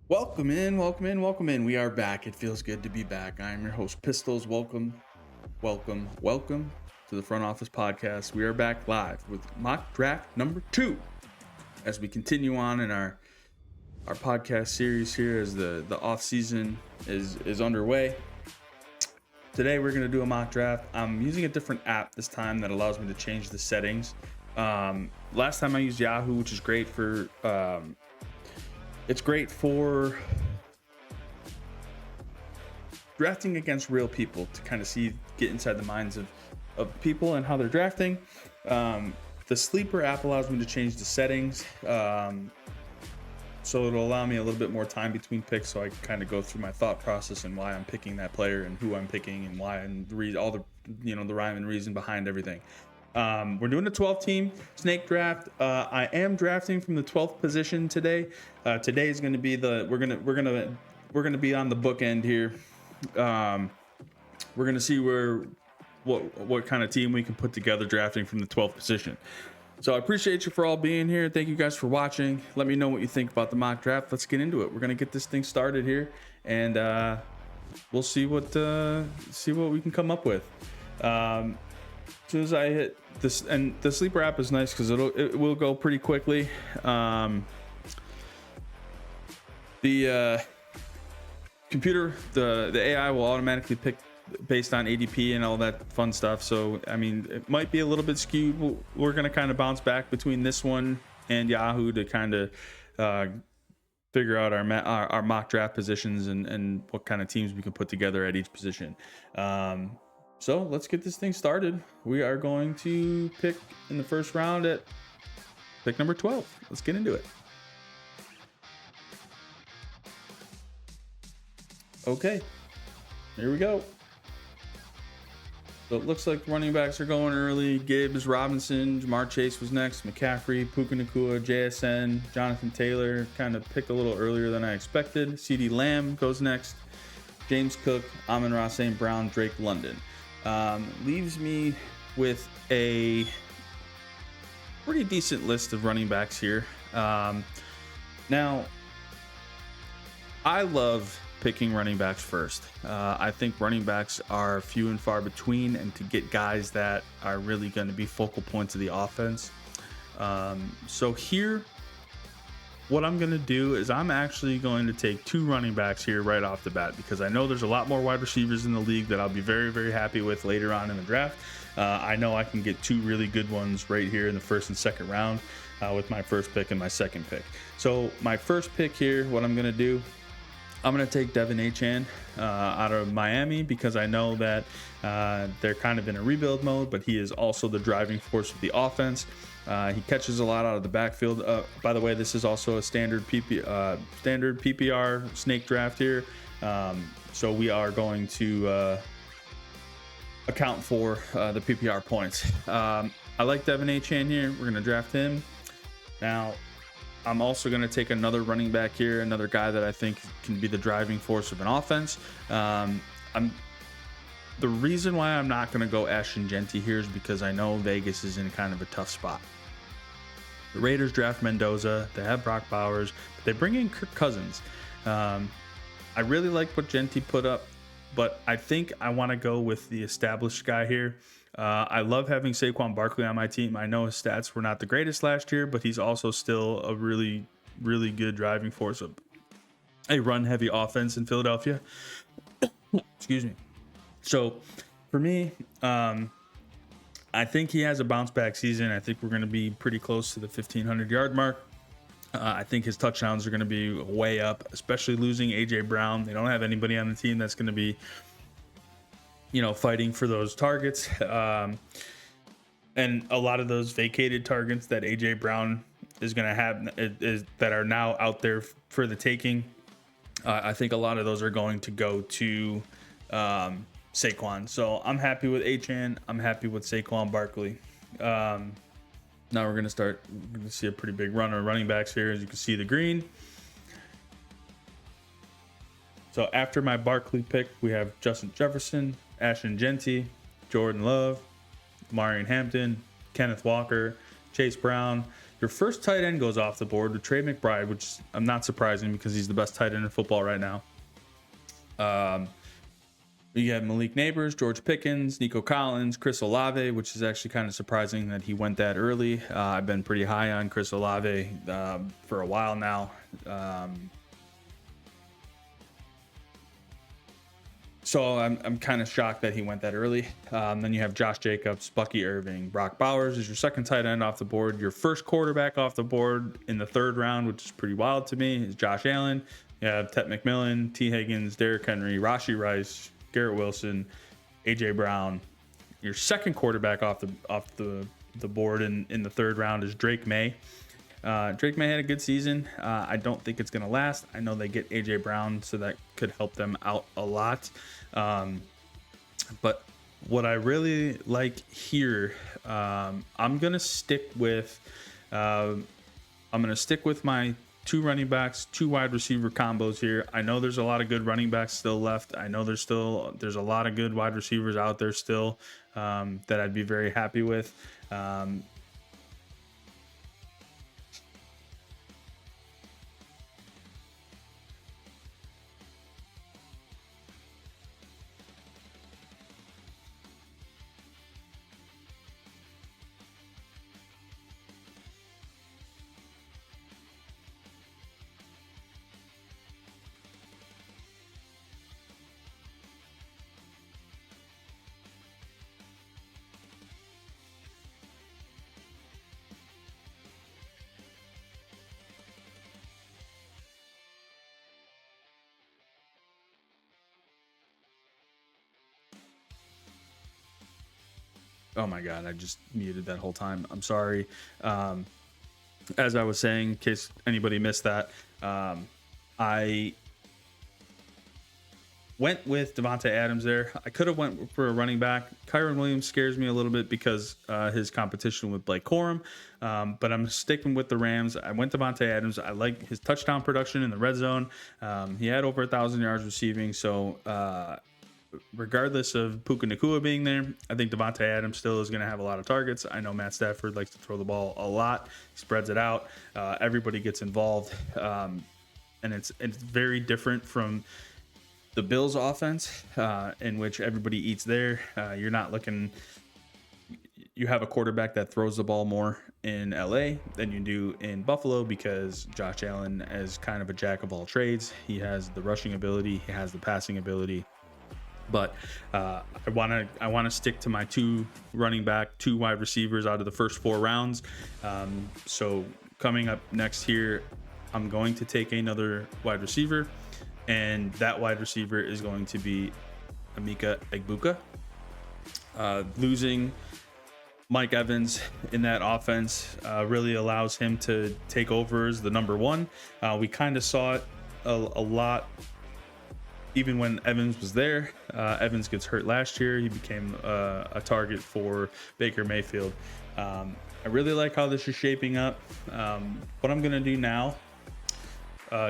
Welcome in, welcome in, welcome in. We are back. It feels good to be back. I am your host, Pistols. Welcome, welcome, welcome to the Front Office Podcast. We are back live with mock draft number 2 as we continue on in our podcast series here as the off season is underway. Today we're going to do a mock draft. I'm using a different app this time that allows me to change the settings. Last time I used Yahoo, which is great for it's great for drafting against real people to kind of get inside the minds of people and how they're drafting. The Sleeper app allows me to change the settings. So it'll allow me a little bit more time between picks, so I can kind of go through my thought process and why I'm picking that player and who I'm picking and why and all the the rhyme and reason behind everything. We're doing a 12 team snake draft. I am drafting from the 12th position today. Today is going to be we're going to be on the bookend here. We're going to see what kind of team we can put together drafting from the 12th position. So I appreciate you for all being here. Thank you guys for watching. Let me know what you think about the mock draft. Let's get into it. We're going to get this thing started here, and we'll see what we can come up with. As soon as I hit this, and the Sleeper app is nice because it will go pretty quickly. The computer, the AI will automatically pick based on ADP and all that fun stuff. So I mean, it might be a little bit skewed. We're gonna kind of bounce back between this one and Yahoo to kind of figure out our mock draft positions and what kind of teams we can put together at each position. So let's get this thing started. We are going to pick in the first round at pick number 12. Let's get into it. Okay, here we go. So it looks like running backs are going early. Gibbs, Robinson, Jamar Chase was next. McCaffrey, Puka Nacua, JSN, Jonathan Taylor kind of picked a little earlier than I expected. CeeDee Lamb goes next. James Cook, Amon-Ra St. Brown, Drake London. Leaves me with a pretty decent list of running backs here. Now, I love picking running backs first. I think running backs are few and far between, and to get guys that are really going to be focal points of the offense. So here, what I'm going to do is I'm actually going to take 2 running backs here right off the bat, because I know there's a lot more wide receivers in the league that I'll be very, very happy with later on in the draft. I know I can get 2 really good ones right here in the first and second round with my first pick and my second pick. So my first pick here, what I'm going to do, I'm going to take Devin Achane out of Miami, because I know that they're kind of in a rebuild mode, but he is also the driving force of the offense. He catches a lot out of the backfield. By the way, this is also a standard PPR snake draft here. So we are going to account for the PPR points. I like Devin Achane here. We're going to draft him. Now, I'm also going to take another running back here, another guy that I think can be the driving force of an offense. The reason why I'm not going to go Ashton Genty here is because I know Vegas is in kind of a tough spot. The Raiders draft Mendoza. They have Brock Bowers, but they bring in Kirk Cousins. I really like what Genty put up, but I think I want to go with the established guy here. I love having Saquon Barkley on my team. I know his stats were not the greatest last year, but he's also still a really, really good driving force of a run-heavy offense in Philadelphia. Excuse me. So for me, I think he has a bounce-back season. I think we're going to be pretty close to the 1,500-yard mark. I think his touchdowns are going to be way up, especially losing A.J. Brown. They don't have anybody on the team that's going to be fighting for those targets. And a lot of those vacated targets that A.J. Brown is going to have that are now out there for the taking. I think a lot of those are going to go to Saquon. So I'm happy with Achane. I'm happy with Saquon Barkley. Now we're going to see a pretty big run of running backs here. As you can see, the green. So after my Barkley pick, we have Justin Jefferson, Ashton Genty, Jordan Love, Marion Hampton, Kenneth Walker, Chase Brown, Your first tight end goes off the board with Trey McBride, which I'm not surprising because he's the best tight end in football right now. You have Malik Neighbors, George Pickens, Nico Collins, Chris Olave, which is actually kind of surprising that he went that early. I've been pretty high on Chris Olave for a while now. So I'm kind of shocked that he went that early. Then you have Josh Jacobs, Bucky Irving, Brock Bowers is your second tight end off the board. Your first quarterback off the board in the third round, which is pretty wild to me, is Josh Allen. You have Ted McMillan, T. Higgins, Derrick Henry, Rashee Rice, Garrett Wilson, A.J. Brown. Your second quarterback off the board in the third round is Drake May. Drake May had a good season. I don't think it's going to last. I know they get A.J. Brown, so that could help them out a lot. But what I really like here, I'm going to stick with my 2 running backs, 2 wide receiver combos here. I know there's a lot of good running backs still left. I know there's a lot of good wide receivers out there still that I'd be very happy with. Oh my God, I just muted that whole time. I'm sorry. As I was saying, in case anybody missed that, I went with Devontae Adams there. I could have went for a running back. Kyron Williams scares me a little bit because his competition with Blake Corum, but I'm sticking with the Rams. I went Devontae Adams. I like his touchdown production in the red zone. He had over 1,000 yards receiving, so regardless of Puka Nacua being there, I think Devontae Adams still is going to have a lot of targets. I know Matt Stafford likes to throw the ball a lot. He spreads it out. Everybody gets involved. And it's very different from the Bills offense, in which everybody eats there. You're not looking... You have a quarterback that throws the ball more in LA than you do in Buffalo because Josh Allen is kind of a jack of all trades. He has the rushing ability. He has the passing ability. But I want to stick to my 2 running back, 2 wide receivers out of the first 4 rounds. So coming up next here, I'm going to take another wide receiver, and that wide receiver is going to be Emeka Egbuka. Losing Mike Evans in that offense really allows him to take over as the number 1. We kind of saw it a lot. Even when Evans was there, Evans gets hurt last year. He became a target for Baker Mayfield. I really like how this is shaping up. What I'm going to do now,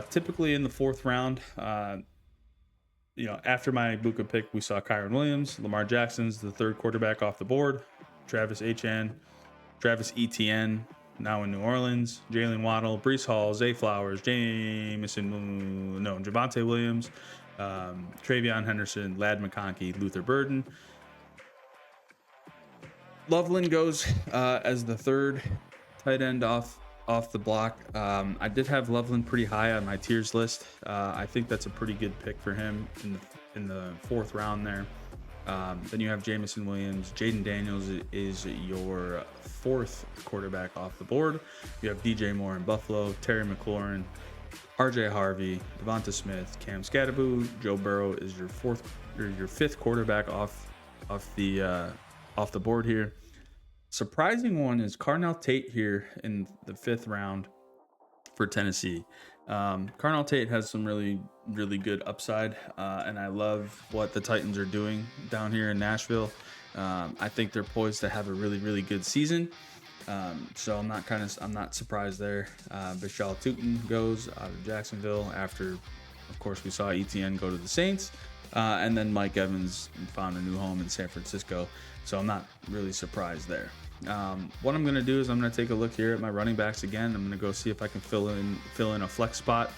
typically in the 4th round, after my Buka pick, we saw Kyron Williams, Lamar Jackson's the 3rd quarterback off the board, Travis Etienne, now in New Orleans, Jalen Waddle, Breece Hall, Zay Flowers, Javonte Williams, Travion Henderson, Ladd McConkey, Luther Burden. Loveland goes as the 3rd tight end off the block. I did have Loveland pretty high on my tiers list. I think that's a pretty good pick for him in the 4th round there. Then you have Jameson Williams. Jaden Daniels is your 4th quarterback off the board. You have DJ Moore in Buffalo, Terry McLaurin, RJ Harvey, Devonta Smith, Cam Scatterboo. Joe Burrow is your 5th quarterback off the board here. Surprising one is Carnell Tate here in the 5th round for Tennessee. Carnell Tate has some really, really good upside, and I love what the Titans are doing down here in Nashville. I think they're poised to have a really, really good season. So I'm not surprised there. Vishal Tootin goes out of Jacksonville after, of course, we saw ETN go to the Saints. And then Mike Evans found a new home in San Francisco. So I'm not really surprised there. What I'm going to do is I'm going to take a look here at my running backs again. I'm going to go see if I can fill in a flex spot.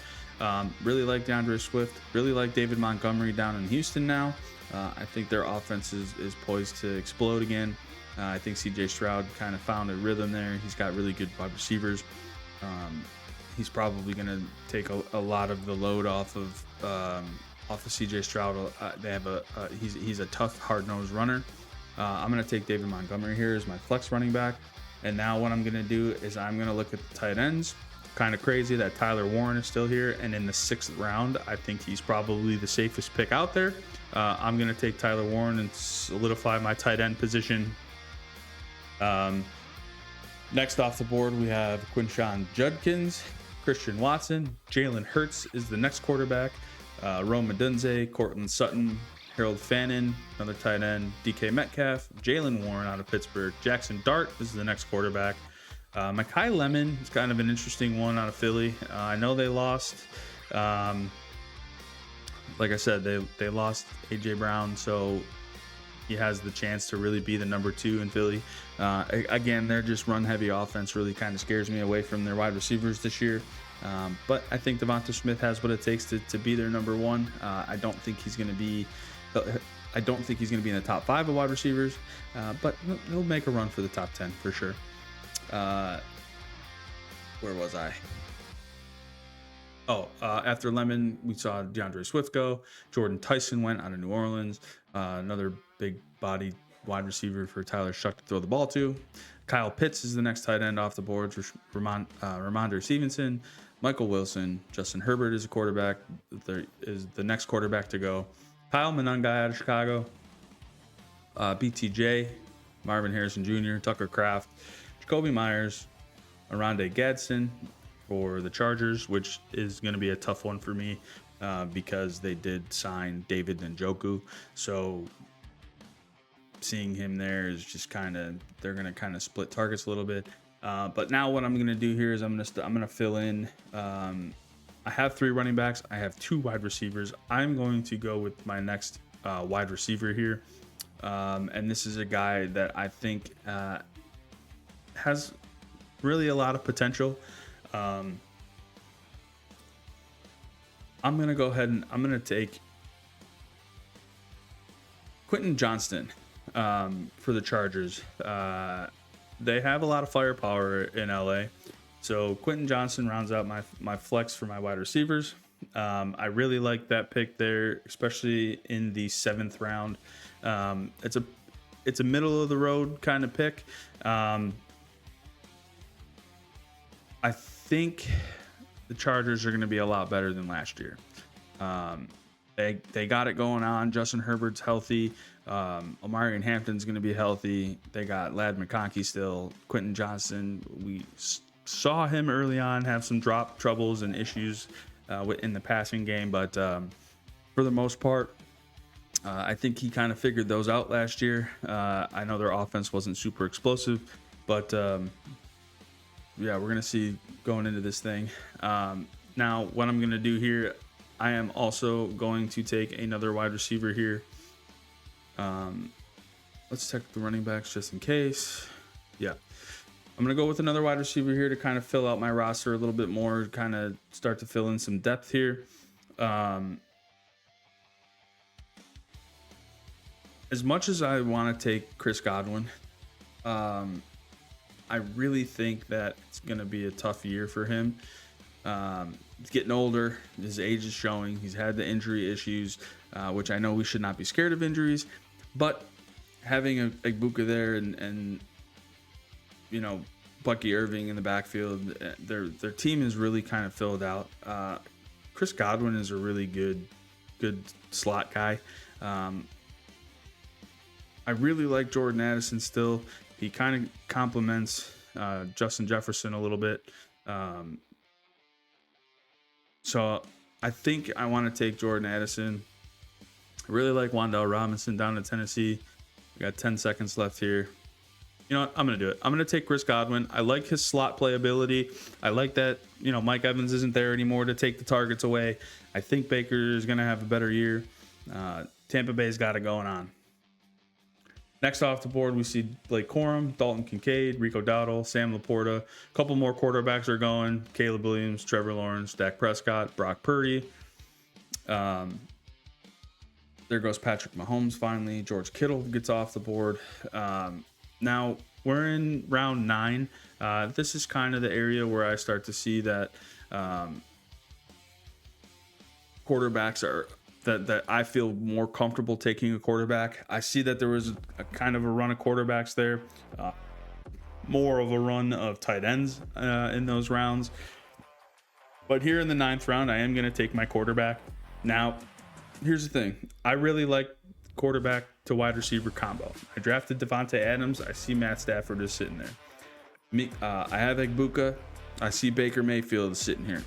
Really like DeAndre Swift. Really like David Montgomery down in Houston now. I think their offense is poised to explode again. I think CJ Stroud kind of found a rhythm there. He's got really good wide receivers. He's probably going to take a lot of the load off of CJ Stroud. They have he's a tough, hard-nosed runner. I'm going to take David Montgomery here as my flex running back. And now what I'm going to do is I'm going to look at the tight ends. Kind of crazy that Tyler Warren is still here. And in the 6th round, I think he's probably the safest pick out there. I'm going to take Tyler Warren and solidify my tight end position. Next off the board, we have Quinshon Judkins, Christian Watson, Jalen Hurts is the next quarterback, Rome Odunze, Cortland Sutton, Harold Fannin, another tight end, DK Metcalf, Jalen Warren out of Pittsburgh, Jackson Dart is the next quarterback. Mekhi Lemon is kind of an interesting one out of Philly. I know they lost. Like I said, they lost A.J. Brown, so he has the chance to really be the number 2 in Philly. Again, their just run-heavy offense really kind of scares me away from their wide receivers this year. But I think Devonta Smith has what it takes to be their number 1. I don't think he's going to be in the top 5 of wide receivers, but he'll make a run for the top 10 for sure. Where was I? After Lemon, we saw DeAndre Swift go. Jordan Tyson went out of New Orleans. Another big body wide receiver for Tyler Shuck to throw the ball to. Kyle Pitts is the next tight end off the board for Ramondre Stevenson. Michael Wilson. Justin Herbert is a quarterback. There is the next quarterback to go. Kyle Monangai out of Chicago. BTJ. Marvin Harrison Jr. Tucker Kraft. Jacoby Myers. Arondé Gadsden for the Chargers, which is going to be a tough one for me because they did sign David Njoku. So seeing him there is just they're going to kind of split targets a little bit. But now what I'm going to do here is I'm going to fill in. I have 3 running backs. I have 2 wide receivers. I'm going to go with my next wide receiver here. And this is a guy that I think has really a lot of potential. I'm going to go ahead and I'm going to take Quentin Johnston for the Chargers. They have a lot of firepower in LA. So Quentin Johnston rounds out my flex for my wide receivers. I really like that pick there, especially in the 7th round. It's a middle of the road kind of pick. I think the Chargers are going to be a lot better than last year. They got it going on. Justin Herbert's healthy. Omarion Hampton's going to be healthy. They got Ladd McConkey still. Quentin Johnston, we saw him early on have some drop troubles and issues in the passing game, but for the most part, I think he kind of figured those out last year. I know their offense wasn't super explosive, but yeah, we're going to see going into this thing. Now, what I'm going to do here, I am also going to take another wide receiver here. Let's check the running backs just in case. Yeah. I'm going to go with another wide receiver here to kind of fill out my roster a little bit more, kind of start to fill in some depth here. As much as I want to take Chris Godwin, I really think that it's going to be a tough year for him. He's getting older. His age is showing. He's had the injury issues, which I know we should not be scared of injuries. But having a Buka there and Bucky Irving in the backfield, their team is really kind of filled out. Chris Godwin is a really good slot guy. I really like Jordan Addison still. He kind of complements Justin Jefferson a little bit. So I think I want to take Jordan Addison. I really like Wan'Dale Robinson down in Tennessee. We got 10 seconds left here. You know what? I'm going to do it. I'm going to take Chris Godwin. I like his slot playability. I like that, Mike Evans isn't there anymore to take the targets away. I think Baker is going to have a better year. Tampa Bay's got it going on. Next off the board, we see Blake Corum, Dalton Kincaid, Rico Dowdle, Sam Laporta. A couple more quarterbacks are going. Caleb Williams, Trevor Lawrence, Dak Prescott, Brock Purdy. There goes Patrick Mahomes finally. George Kittle gets off the board. Now we're in round 9. This is kind of the area where I start to see that quarterbacks are that I feel more comfortable taking a quarterback. I see that there was a kind of a run of quarterbacks there, more of a run of tight ends in those rounds. But here in the 9th round, I am going to take my quarterback. Now, here's the thing. I really like quarterback to wide receiver combo. I drafted Devontae Adams. I see Matt Stafford is sitting there. I have Egbuka. I see Baker Mayfield sitting here.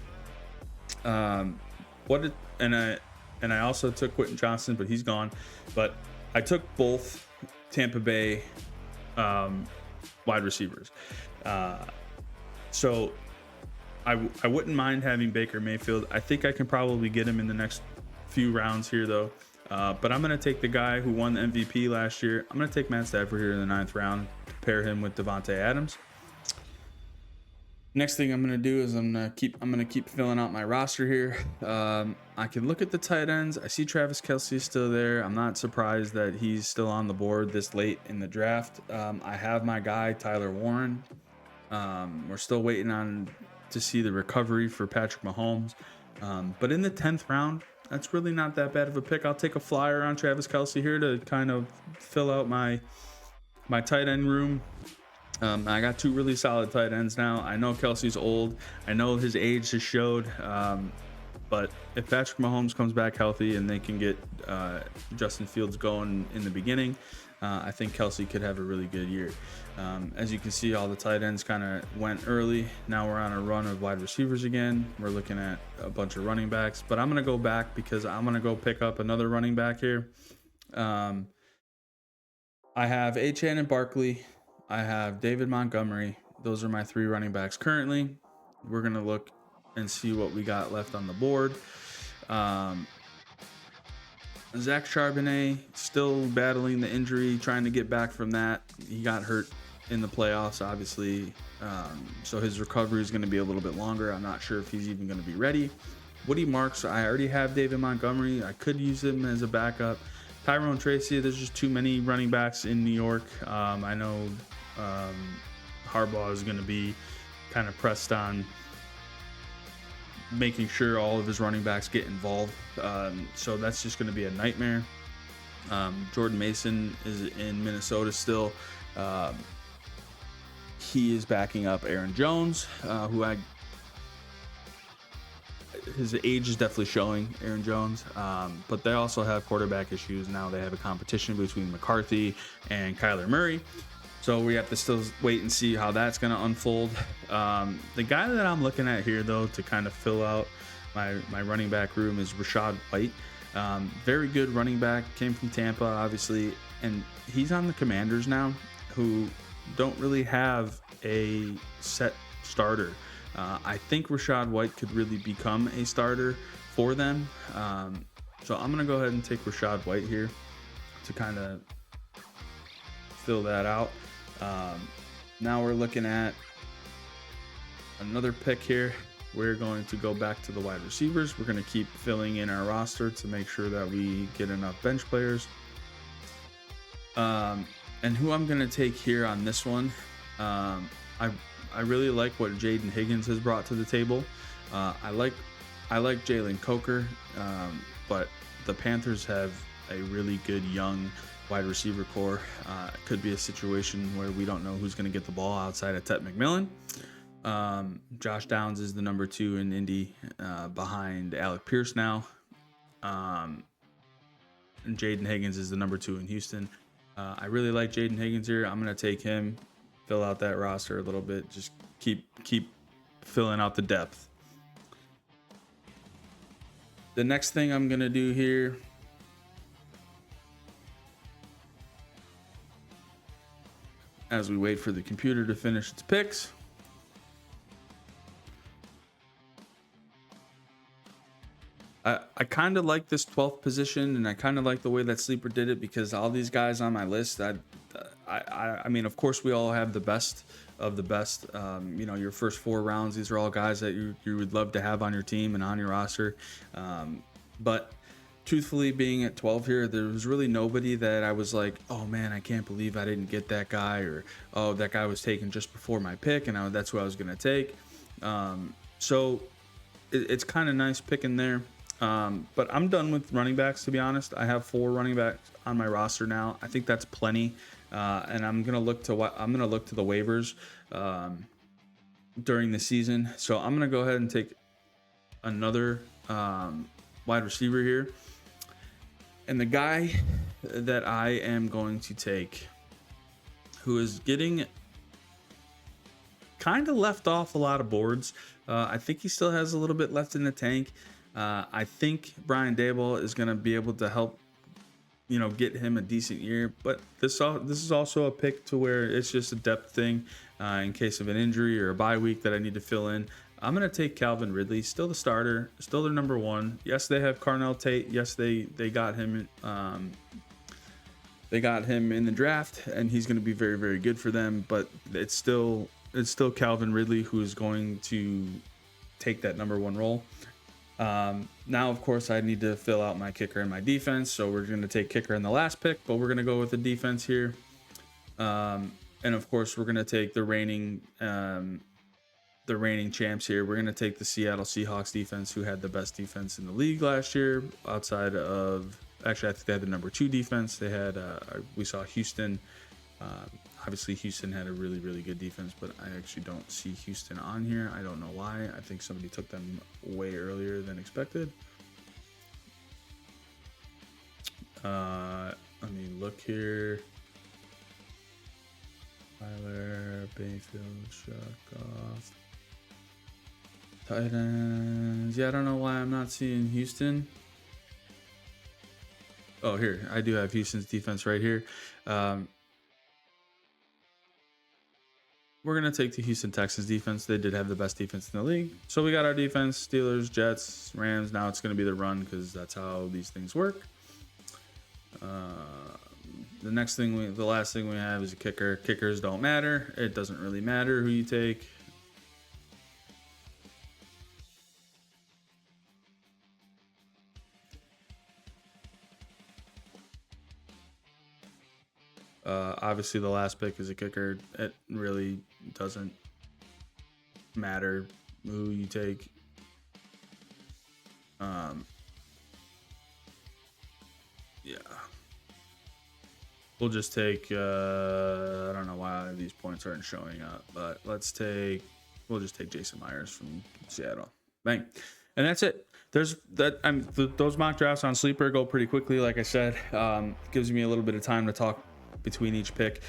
And I also took Quentin Johnson, but he's gone. But I took both Tampa Bay wide receivers. So I wouldn't mind having Baker Mayfield. I think I can probably get him in the next few rounds here, though. But I'm going to take the guy who won the MVP last year. I'm going to take Matt Stafford here in the 9th round, pair him with Devontae Adams. Next thing I'm going to do is I'm going to keep filling out my roster here. I can look at the tight ends. I see Travis Kelce still there. I'm not surprised that he's still on the board this late in the draft. I have my guy, Tyler Warren. We're still waiting on to see the recovery for Patrick Mahomes. But in the 10th round, that's really not that bad of a pick. I'll take a flyer on Travis Kelce here to kind of fill out my tight end room. I got 2 really solid tight ends now. I know Kelce's old. I know his age has showed. But if Patrick Mahomes comes back healthy and they can get Justin Fields going in the beginning, I think Kelce could have a really good year. As you can see, all the tight ends kind of went early. Now we're on a run of wide receivers again. We're looking at a bunch of running backs. But I'm going to go back because I'm going to go pick up another running back here. I have Shannon Barkley. I have David Montgomery. Those are my 3 running backs currently. We're going to look and see what we got left on the board. Zach Charbonnet still battling the injury, trying to get back from that. He got hurt in the playoffs, obviously. So his recovery is going to be a little bit longer. I'm not sure if he's even going to be ready. Woody Marks, I already have David Montgomery. I could use him as a backup. Tyrone Tracy, there's just too many running backs in New York. I know Harbaugh is going to be kind of pressed on making sure all of his running backs get involved. So that's just going to be a nightmare. Jordan Mason is in Minnesota still. He is backing up Aaron Jones, his age is definitely showing, Aaron Jones. But they also have quarterback issues. Now they have a competition between McCarthy and Kyler Murray. So we have to still wait and see how that's going to unfold. The guy that I'm looking at here, though, to kind of fill out my running back room is Rachaad White. Very good running back, came from Tampa, obviously. And he's on the Commanders now, who don't really have a set starter. I think Rachaad White could really become a starter for them. So I'm going to go ahead and take Rachaad White here to kind of fill that out. Now we're looking at another pick here. We're going to go back to the wide receivers. We're going to keep filling in our roster to make sure that we get enough bench players. And who I'm going to take here on this one, I really like what Jaden Higgins has brought to the table. I like Jalen Coker, but the Panthers have a really good young wide receiver core. It could be a situation where we don't know who's going to get the ball outside of Tet McMillan. Josh Downs is the number 2 in Indy, behind Alec Pierce now. And Jaden Higgins is the number 2 in Houston. I really like Jaden Higgins here. I'm going to take him, fill out that roster a little bit. Just keep filling out the depth. The next thing I'm going to do here, as we wait for the computer to finish its picks, I kind of like this 12th position, and I kind of like the way that Sleeper did it, because all these guys on my list, I I mean, of course, we all have the best of the best. Your first 4 rounds, these are all guys that you would love to have on your team and on your roster. But truthfully, being at 12 here, there was really nobody that I was like, oh man, I can't believe I didn't get that guy, or oh, that guy was taken just before my pick, and that's who I was going to take. So it's kind of nice picking there. But I'm done with running backs, to be honest. I have 4 running backs on my roster now. I think that's plenty. And I'm gonna look to the waivers during the season. So I'm gonna go ahead and take another wide receiver here. And the guy that I am going to take, who is getting kind of left off a lot of boards. I think he still has a little bit left in the tank. I think Brian Daboll is going to be able to help, get him a decent year. But this is also a pick to where it's just a depth thing in case of an injury or a bye week that I need to fill in. I'm going to take Calvin Ridley, still the starter, still their number 1. Yes, they have Carnell Tate. Yes, they got him. They got him in the draft, and he's going to be very, very good for them. But it's still Calvin Ridley who is going to take that number 1 role. Now, of course, I need to fill out my kicker and my defense, so we're going to take kicker in the last pick, but we're going to go with the defense here. And of course, we're going to take the reigning champs here. We're going to take the Seattle Seahawks defense, who had the best defense in the league last year, outside of, actually, I think they had the number 2 defense. They had, we saw Houston. Obviously, Houston had a really, really good defense, but I actually don't see Houston on here. I don't know why. I think somebody took them way earlier than expected. Let me look here. Tyler, Bayfield, Shuckoff. Titans. Yeah, I don't know why I'm not seeing Houston. Oh, here. I do have Houston's defense right here. We're going to take the Houston Texans defense. They did have the best defense in the league. So we got our defense, Steelers, Jets, Rams. Now it's going to be the run because that's how these things work. The last thing we have is a kicker. Kickers don't matter. It doesn't really matter who you take. Obviously, the last pick is a kicker. It really doesn't matter who you take. Yeah. We'll just take, I don't know why these points aren't showing up, but we'll just take Jason Myers from Seattle. Bang. And that's it. Those mock drafts on Sleeper go pretty quickly. Like I said, gives me a little bit of time to talk between each pick.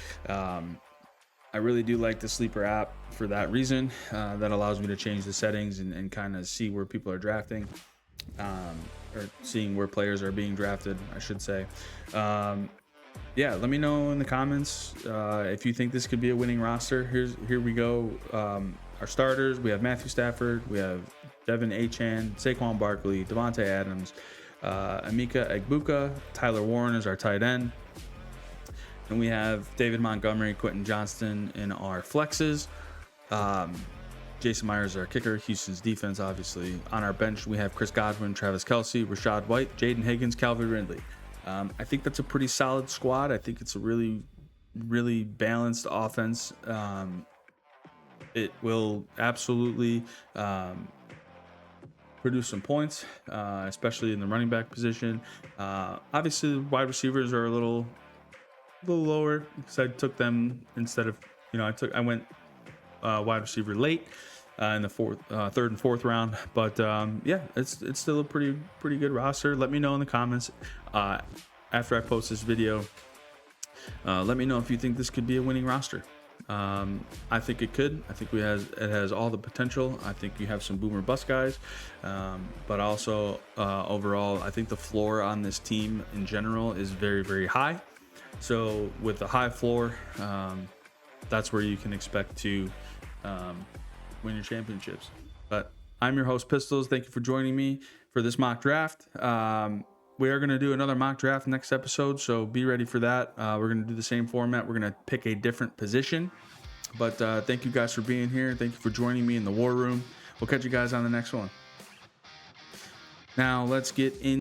I really do like the Sleeper app for that reason. That allows me to change the settings and kind of see where people are drafting, or seeing where players are being drafted, I should say. Yeah, let me know in the comments if you think this could be a winning roster. Here we go. Our starters, we have Matthew Stafford, we have Devin Achane, Saquon Barkley, Devontae Adams, Emeka Egbuka, Tyler Warren is our tight end. And we have David Montgomery, Quentin Johnston in our flexes. Jason Myers is our kicker. Houston's defense, obviously. On our bench, we have Chris Godwin, Travis Kelce, Rashad White, Jaden Higgins, Calvin Ridley. I think that's a pretty solid squad. I think it's a really, really balanced offense. It will absolutely produce some points, especially in the running back position. Obviously, the wide receivers are a little lower because I took them instead of, I went wide receiver late in the third and fourth round. But yeah, it's still a pretty good roster. Let me know in the comments after I post this video. Let me know if you think this could be a winning roster. I think it could. I think it has all the potential. I think you have some boomer bust guys, but also overall, I think the floor on this team in general is very, very high. So with a high floor, that's where you can expect to win your championships. But I'm your host, Pistols. Thank you for joining me for this mock draft. we are going to do another mock draft next episode, so be ready for that. We're going to do the same format. We're going to pick a different position. But thank you guys for being here. Thank you for joining me in the war room. We'll catch you guys on the next one. Now let's get in.